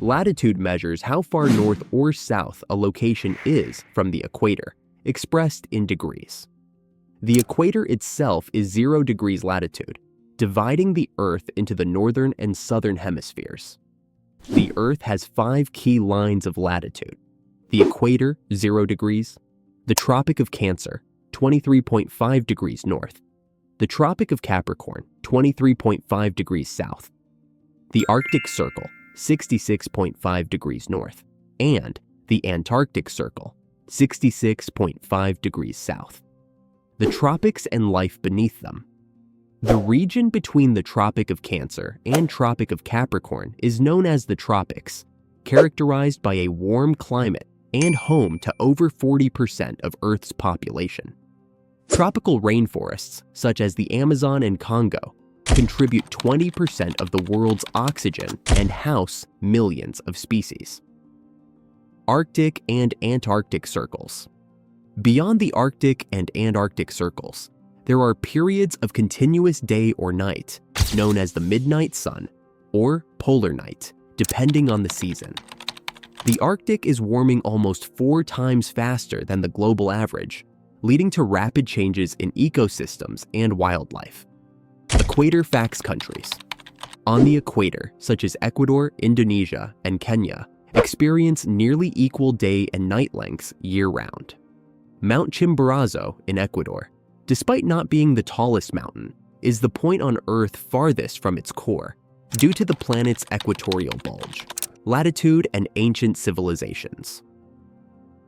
Latitude measures how far north or south a location is from the equator, expressed in degrees. The equator itself is 0 degrees latitude, dividing the Earth into the northern and southern hemispheres. The Earth has 5 key lines of latitude: the equator, 0 degrees, the Tropic of Cancer, 23.5 degrees north, the Tropic of Capricorn, 23.5 degrees south, the Arctic Circle, 66.5 degrees north, and the Antarctic Circle, 66.5 degrees south. The tropics and life beneath them. The region between the Tropic of Cancer and Tropic of Capricorn is known as the tropics, characterized by a warm climate and home to over 40% of Earth's population. Tropical rainforests, such as the Amazon and Congo, contribute 20% of the world's oxygen and house millions of species. Arctic and Antarctic circles. Beyond the Arctic and Antarctic circles, there are periods of continuous day or night, known as the midnight sun or polar night, depending on the season. The Arctic is warming almost 4 times faster than the global average, leading to rapid changes in ecosystems and wildlife. Equator facts countries. On the equator, such as Ecuador, Indonesia, and Kenya, experience nearly equal day and night lengths year-round. Mount Chimborazo in Ecuador, despite not being the tallest mountain, is the point on Earth farthest from its core due to the planet's equatorial bulge. Latitude and ancient civilizations.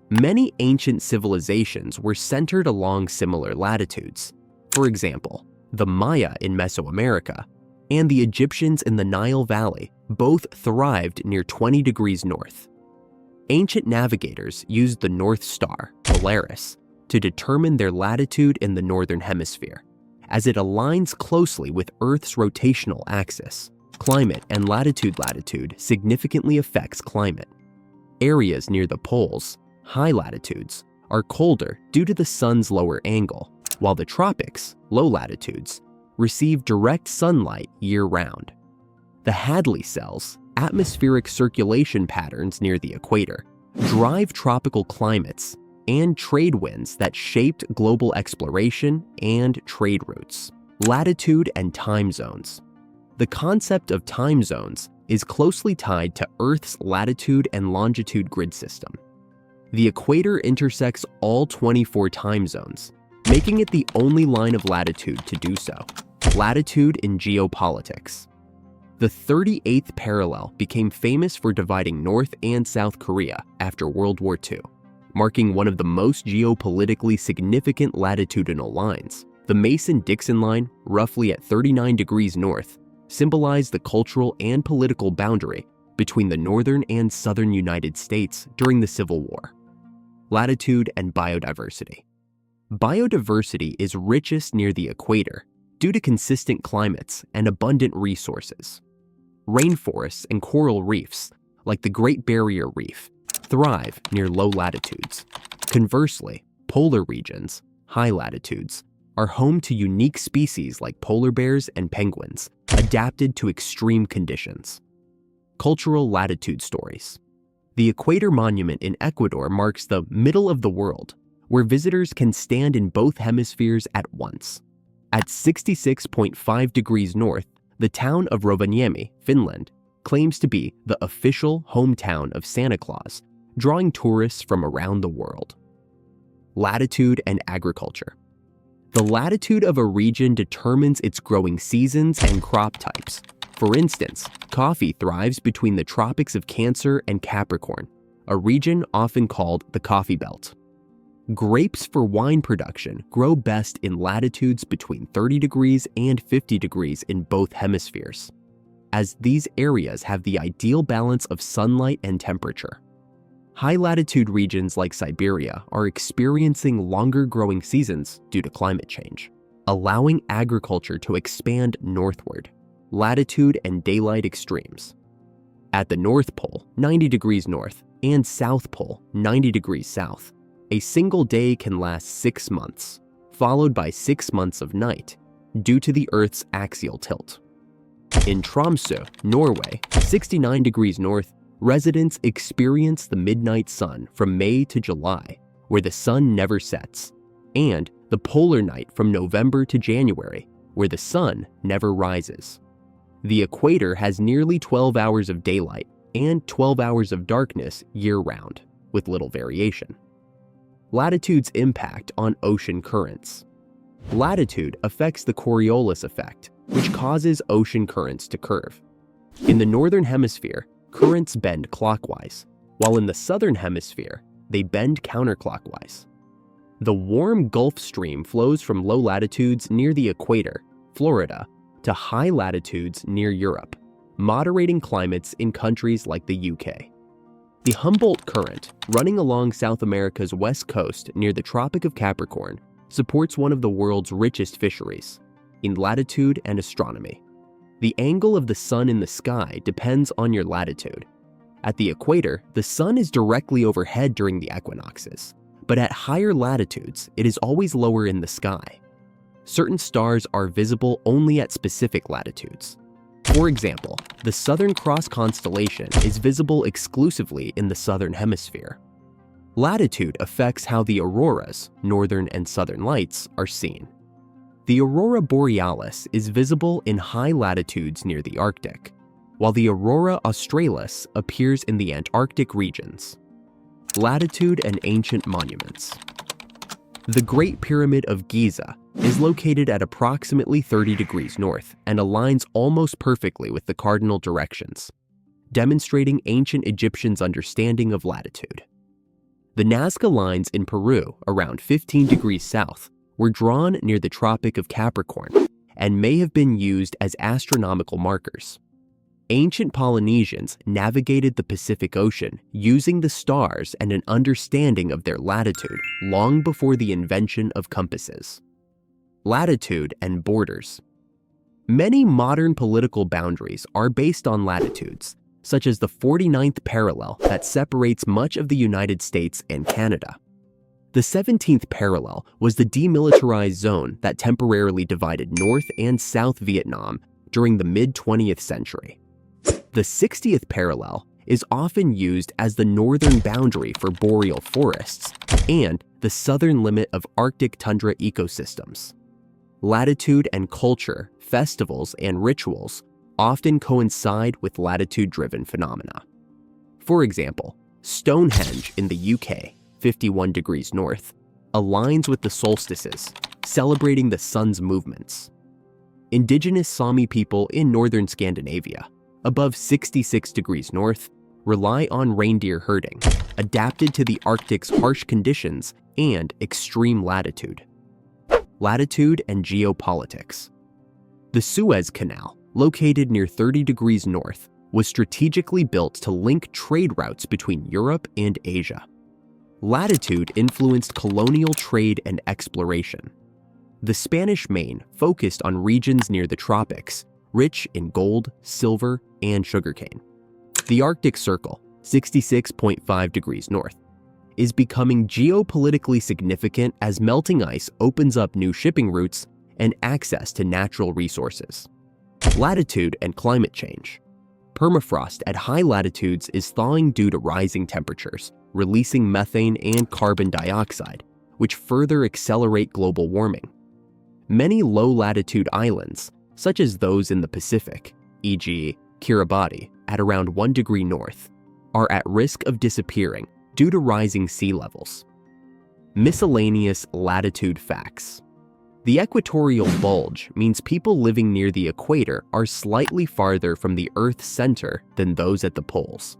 Many ancient civilizations were centered along similar latitudes. For example, the Maya in Mesoamerica and the Egyptians in the Nile Valley both thrived near 20 degrees north. Ancient navigators used the North Star, Polaris, to determine their latitude in the northern hemisphere, as it aligns closely with Earth's rotational axis. Climate and latitude significantly affects climate. Areas near the poles, high latitudes, are colder due to the sun's lower angle, while the tropics, low latitudes, receive direct sunlight year-round. The Hadley cells, atmospheric circulation patterns near the equator, drive tropical climates and trade winds that shaped global exploration and trade routes. Latitude and time zones. The concept of time zones is closely tied to Earth's latitude and longitude grid system. The equator intersects all 24 time zones, making it the only line of latitude to do so. Latitude in geopolitics. The 38th parallel became famous for dividing North and South Korea after World War II, marking one of the most geopolitically significant latitudinal lines. The Mason-Dixon line, roughly at 39 degrees north, symbolized the cultural and political boundary between the northern and southern United States during the Civil War. Latitude and biodiversity. Biodiversity is richest near the equator due to consistent climates and abundant resources. Rainforests and coral reefs, like the Great Barrier Reef, thrive near low latitudes. Conversely, polar regions, high latitudes, are home to unique species like polar bears and penguins, adapted to extreme conditions. Cultural latitude stories. The Equator Monument in Ecuador marks the middle of the world, where visitors can stand in both hemispheres at once. At 66.5 degrees north, the town of Rovaniemi, Finland, claims to be the official hometown of Santa Claus, drawing tourists from around the world. Latitude and agriculture. The latitude of a region determines its growing seasons and crop types. For instance, coffee thrives between the Tropics of Cancer and Capricorn, a region often called the Coffee Belt. Grapes for wine production grow best in latitudes between 30 degrees and 50 degrees in both hemispheres, as these areas have the ideal balance of sunlight and temperature. High-latitude regions like Siberia are experiencing longer growing seasons due to climate change, allowing agriculture to expand northward. Latitude and daylight extremes. At the North Pole, 90 degrees north, and South Pole, 90 degrees south, a single day can last 6 months, followed by 6 months of night, due to the Earth's axial tilt. In Tromsø, Norway, 69 degrees north, residents experience the midnight sun from May to July, where the sun never sets, and the polar night from November to January, where the sun never rises. The equator has nearly 12 hours of daylight and 12 hours of darkness year-round, with little variation. Latitude's impact on ocean currents. Latitude affects the Coriolis effect, which causes ocean currents to curve. In the northern hemisphere, currents bend clockwise, while in the southern hemisphere, they bend counterclockwise. The warm Gulf Stream flows from low latitudes near the equator, Florida, to high latitudes near Europe, moderating climates in countries like the UK. The Humboldt Current, running along South America's west coast near the Tropic of Capricorn, supports one of the world's richest fisheries, in latitude and astronomy. The angle of the sun in the sky depends on your latitude. At the equator, the sun is directly overhead during the equinoxes, but at higher latitudes, it is always lower in the sky. Certain stars are visible only at specific latitudes. For example, the Southern Cross constellation is visible exclusively in the southern hemisphere. Latitude affects how the auroras, northern and southern lights, are seen. The aurora borealis is visible in high latitudes near the Arctic, while the aurora australis appears in the Antarctic regions. Latitude and ancient monuments. The Great Pyramid of Giza is located at approximately 30 degrees north and aligns almost perfectly with the cardinal directions, demonstrating ancient Egyptians' understanding of latitude. The Nazca lines in Peru, around 15 degrees south, were drawn near the Tropic of Capricorn and may have been used as astronomical markers. Ancient Polynesians navigated the Pacific Ocean using the stars and an understanding of their latitude long before the invention of compasses. Latitude and borders. Many modern political boundaries are based on latitudes, such as the 49th parallel that separates much of the United States and Canada. The 17th parallel was the demilitarized zone that temporarily divided North and South Vietnam during the mid-20th century. The 60th parallel is often used as the northern boundary for boreal forests and the southern limit of Arctic tundra ecosystems. Latitude and culture, festivals, and rituals often coincide with latitude-driven phenomena. For example, Stonehenge in the UK, 51 degrees north, aligns with the solstices, celebrating the sun's movements. Indigenous Sami people in northern Scandinavia, above 66 degrees north, rely on reindeer herding, adapted to the Arctic's harsh conditions and extreme latitude. Latitude and geopolitics. The Suez Canal, located near 30 degrees north, was strategically built to link trade routes between Europe and Asia. Latitude influenced colonial trade and exploration. The Spanish Main focused on regions near the tropics, rich in gold, silver, and sugarcane. The Arctic Circle, 66.5 degrees north, is becoming geopolitically significant as melting ice opens up new shipping routes and access to natural resources. Latitude and climate change. Permafrost at high latitudes is thawing due to rising temperatures, releasing methane and carbon dioxide, which further accelerate global warming. Many low-latitude islands, such as those in the Pacific, e.g. Kiribati at around 1 degree north, are at risk of disappearing due to rising sea levels. Miscellaneous latitude facts. The equatorial bulge means people living near the equator are slightly farther from the Earth's center than those at the poles.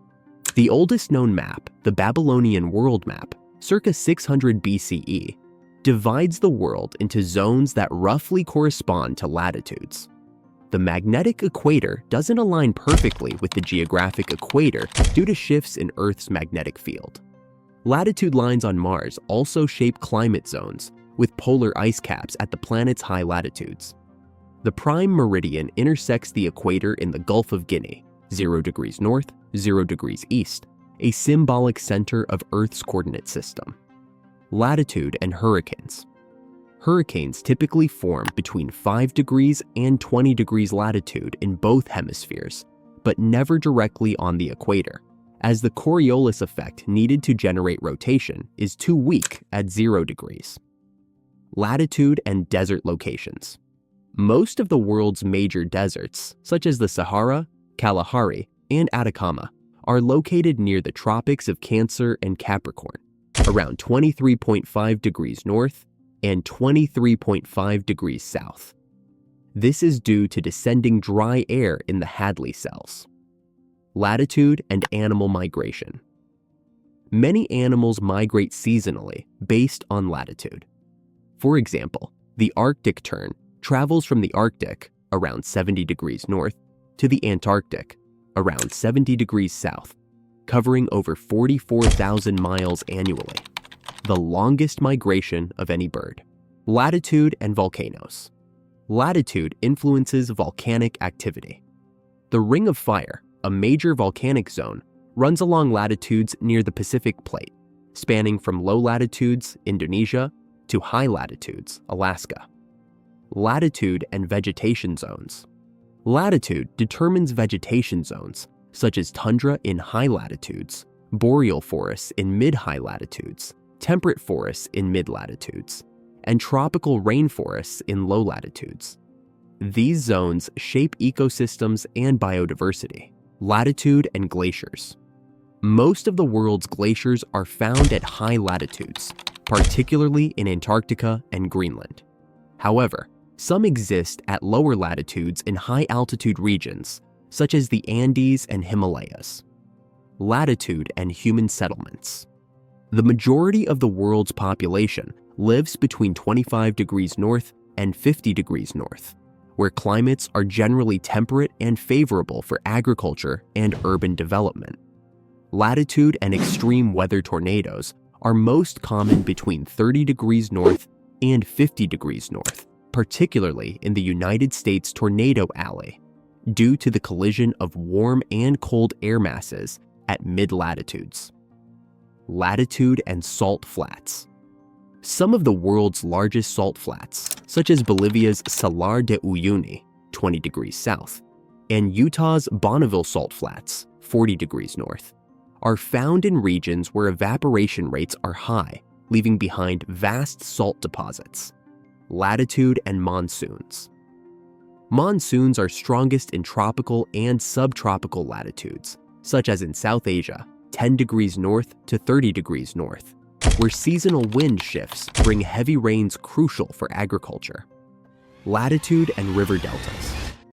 The oldest known map, the Babylonian world map, circa 600 BCE, divides the world into zones that roughly correspond to latitudes. The magnetic equator doesn't align perfectly with the geographic equator due to shifts in Earth's magnetic field. Latitude lines on Mars also shape climate zones, with polar ice caps at the planet's high latitudes. The prime meridian intersects the equator in the Gulf of Guinea, 0 degrees north, 0 degrees east, a symbolic center of Earth's coordinate system. Latitude and hurricanes. Hurricanes typically form between 5 degrees and 20 degrees latitude in both hemispheres, but never directly on the equator, as the Coriolis effect needed to generate rotation is too weak at 0 degrees. Latitude and desert locations. Most of the world's major deserts, such as the Sahara, Kalahari, and Atacama, are located near the Tropics of Cancer and Capricorn, around 23.5 degrees north and 23.5 degrees south. This is due to descending dry air in the Hadley cells. Latitude and animal migration. Many animals migrate seasonally based on latitude. For example, the Arctic tern travels from the Arctic, around 70 degrees north, to the Antarctic, around 70 degrees south, covering over 44,000 miles annually, the longest migration of any bird. Latitude and volcanoes. Latitude influences volcanic activity. The Ring of Fire, a major volcanic zone, runs along latitudes near the Pacific Plate, spanning from low latitudes, Indonesia, to high latitudes, Alaska. Latitude and vegetation zones. Latitude determines vegetation zones, such as tundra in high latitudes, boreal forests in mid-high latitudes, temperate forests in mid-latitudes, and tropical rainforests in low latitudes. These zones shape ecosystems and biodiversity. Latitude and glaciers. Most of the world's glaciers are found at high latitudes, particularly in Antarctica and Greenland. However, some exist at lower latitudes in high-altitude regions, such as the Andes and Himalayas. Latitude and human settlements. The majority of the world's population lives between 25 degrees north and 50 degrees north, where climates are generally temperate and favorable for agriculture and urban development. Latitude and extreme weather tornadoes are most common between 30 degrees north and 50 degrees north, particularly in the United States Tornado Alley, due to the collision of warm and cold air masses at mid-latitudes. Latitude and salt flats. Some of the world's largest salt flats, such as Bolivia's Salar de Uyuni, 20 degrees south, and Utah's Bonneville Salt Flats, 40 degrees north, are found in regions where evaporation rates are high, leaving behind vast salt deposits. Latitude and monsoons. Monsoons are strongest in tropical and subtropical latitudes, such as in South Asia, 10 degrees north to 30 degrees north, where seasonal wind shifts bring heavy rains crucial for agriculture. Latitude and river deltas.